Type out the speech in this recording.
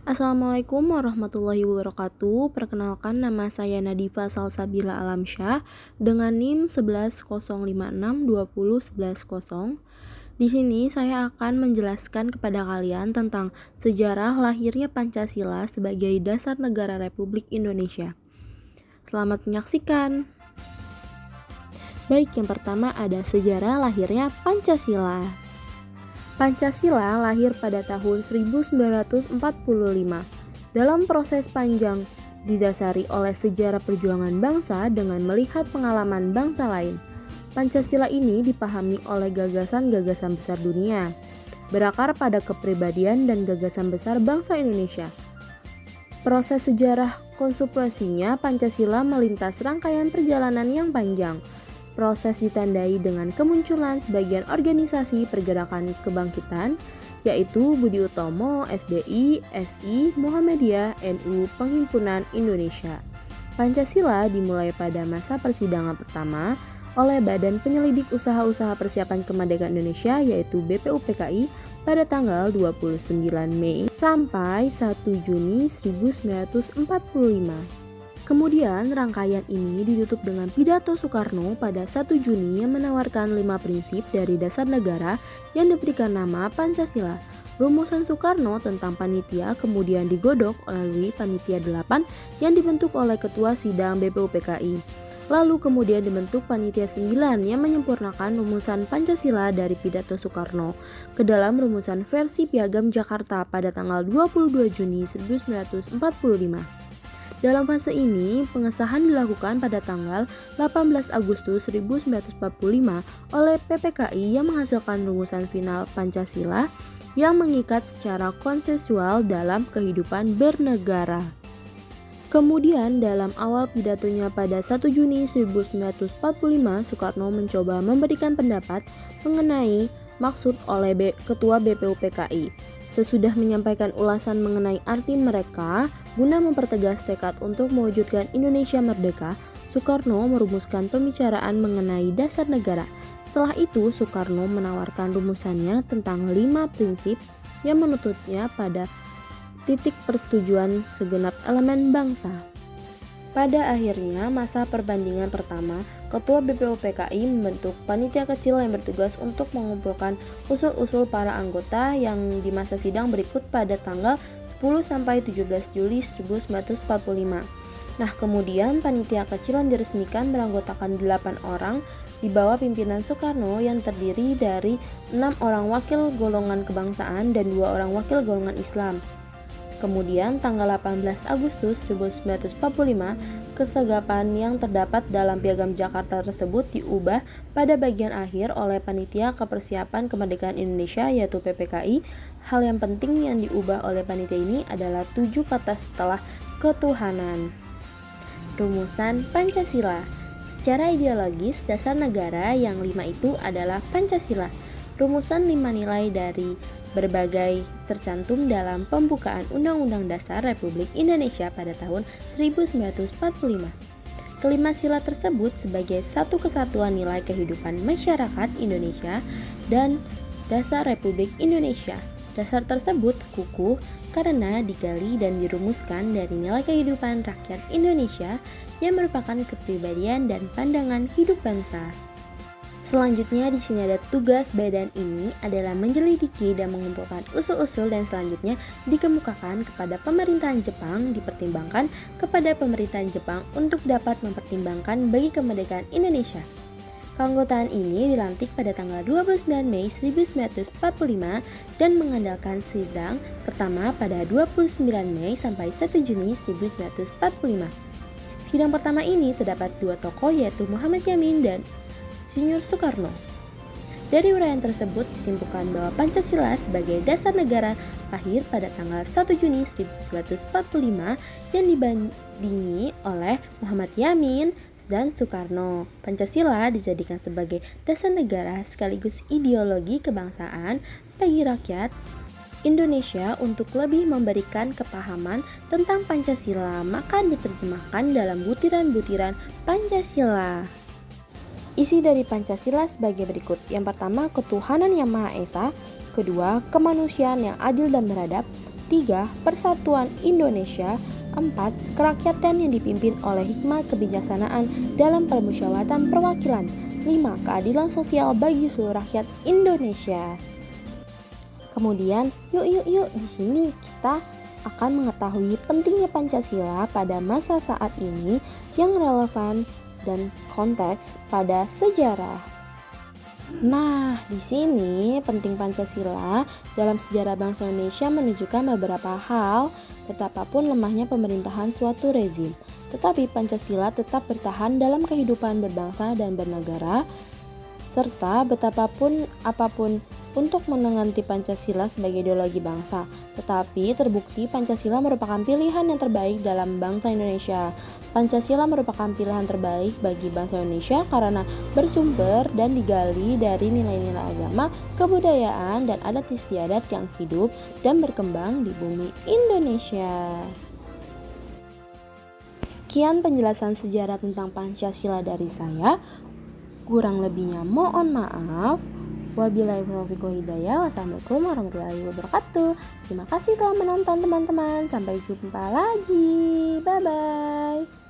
Assalamualaikum warahmatullahi wabarakatuh. Perkenalkan, nama saya Nadifa Salsabila Alamsyah dengan NIM 11.056.20.11.0. Di sini saya akan menjelaskan kepada kalian tentang sejarah lahirnya Pancasila sebagai dasar negara Republik Indonesia. Selamat menyaksikan. Baik, yang pertama ada sejarah lahirnya Pancasila. Pancasila lahir pada tahun 1945. Dalam proses panjang didasari oleh sejarah perjuangan bangsa dengan melihat pengalaman bangsa lain. Pancasila ini dipahami oleh gagasan-gagasan besar dunia, berakar pada kepribadian dan gagasan besar bangsa Indonesia. Proses sejarah konsumsinya Pancasila melintas rangkaian perjalanan yang panjang. Proses ditandai dengan kemunculan sebagian organisasi pergerakan kebangkitan, yaitu Budi Utomo, SDI, SI, Muhammadiyah, NU, Penghimpunan Indonesia. Pancasila dimulai pada masa persidangan pertama oleh Badan Penyelidik Usaha-Usaha Persiapan Kemerdekaan Indonesia, yaitu BPUPKI, pada tanggal 29 Mei sampai 1 Juni 1945. Kemudian rangkaian ini ditutup dengan pidato Soekarno pada 1 Juni yang menawarkan 5 prinsip dari dasar negara yang diberikan nama Pancasila. Rumusan Soekarno tentang panitia kemudian digodok melalui Panitia 8 yang dibentuk oleh Ketua Sidang BPUPKI. Lalu kemudian dibentuk Panitia 9 yang menyempurnakan rumusan Pancasila dari pidato Soekarno ke dalam rumusan versi Piagam Jakarta pada tanggal 22 Juni 1945. Dalam fase ini, pengesahan dilakukan pada tanggal 18 Agustus 1945 oleh PPKI yang menghasilkan rumusan final Pancasila yang mengikat secara konsensual dalam kehidupan bernegara. Kemudian dalam awal pidatonya pada 1 Juni 1945, Soekarno mencoba memberikan pendapat mengenai maksud oleh Ketua BPUPKI. Sesudah menyampaikan ulasan mengenai arti mereka, guna mempertegas tekad untuk mewujudkan Indonesia merdeka, Soekarno merumuskan pembicaraan mengenai dasar negara. Setelah itu, Soekarno menawarkan rumusannya tentang 5 prinsip yang menuntutnya pada titik persetujuan segenap elemen bangsa. Pada akhirnya masa perbandingan pertama, Ketua BPUPKI membentuk panitia kecil yang bertugas untuk mengumpulkan usul-usul para anggota yang di masa sidang berikut pada tanggal 10-17 Juli 1945. Nah, kemudian panitia kecil yang diresmikan beranggotakan 8 orang di bawah pimpinan Soekarno yang terdiri dari 6 orang wakil golongan kebangsaan dan 2 orang wakil golongan Islam. Kemudian tanggal 18 Agustus 1945, kesegapan yang terdapat dalam Piagam Jakarta tersebut diubah pada bagian akhir oleh Panitia Kepersiapan Kemerdekaan Indonesia yaitu PPKI. Hal yang penting yang diubah oleh panitia ini adalah 7 kata setelah ketuhanan. Rumusan Pancasila. Secara ideologis, dasar negara yang 5 itu adalah Pancasila. Rumusan 5 nilai dari berbagai tercantum dalam pembukaan Undang-Undang Dasar Republik Indonesia pada tahun 1945. Kelima sila tersebut sebagai satu kesatuan nilai kehidupan masyarakat Indonesia dan dasar Republik Indonesia. Dasar tersebut kukuh karena digali dan dirumuskan dari nilai kehidupan rakyat Indonesia yang merupakan kepribadian dan pandangan hidup bangsa. Selanjutnya di sini ada tugas badan ini adalah menyelidiki dan mengumpulkan usul-usul dan selanjutnya dikemukakan kepada pemerintahan Jepang, dipertimbangkan kepada pemerintahan Jepang untuk dapat mempertimbangkan bagi kemerdekaan Indonesia. Keanggotaan ini dilantik pada tanggal 29 Mei 1945 dan mengandalkan sidang pertama pada 29 Mei sampai 1 Juni 1945. Sidang pertama ini terdapat 2 tokoh yaitu Muhammad Yamin dan Insinyur Soekarno. Dari uraian tersebut disimpulkan bahwa Pancasila sebagai dasar negara lahir pada tanggal 1 Juni 1945 yang dibandingi oleh Muhammad Yamin dan Soekarno. Pancasila dijadikan sebagai dasar negara sekaligus ideologi kebangsaan bagi rakyat Indonesia. Untuk lebih memberikan kepahaman tentang Pancasila, maka diterjemahkan dalam butiran-butiran Pancasila. Isi dari Pancasila sebagai berikut. Yang pertama, ketuhanan yang Maha Esa. Kedua, kemanusiaan yang adil dan beradab. 3. Persatuan Indonesia. 4. Kerakyatan yang dipimpin oleh hikmat kebijaksanaan dalam permusyawaratan perwakilan. 5. Keadilan sosial bagi seluruh rakyat Indonesia. Kemudian, yuk di sini kita akan mengetahui pentingnya Pancasila pada masa saat ini yang relevan dan konteks pada sejarah. Nah, di sini penting Pancasila dalam sejarah bangsa Indonesia menunjukkan beberapa hal, betapapun lemahnya pemerintahan suatu rezim. Tetapi Pancasila tetap bertahan dalam kehidupan berbangsa dan bernegara, serta betapapun apapun untuk menanti Pancasila sebagai ideologi bangsa. Tetapi terbukti Pancasila merupakan pilihan yang terbaik dalam bangsa Indonesia. Pancasila merupakan pilihan terbaik bagi bangsa Indonesia karena bersumber dan digali dari nilai-nilai agama, kebudayaan, dan adat istiadat yang hidup dan berkembang di bumi Indonesia. Sekian penjelasan sejarah tentang Pancasila dari saya. Kurang lebihnya mohon maaf. Wabillahi taufiq wal hidayah. Wassalamualaikum warahmatullahi wabarakatuh. Terima kasih telah menonton teman-teman. Sampai jumpa lagi. Bye bye.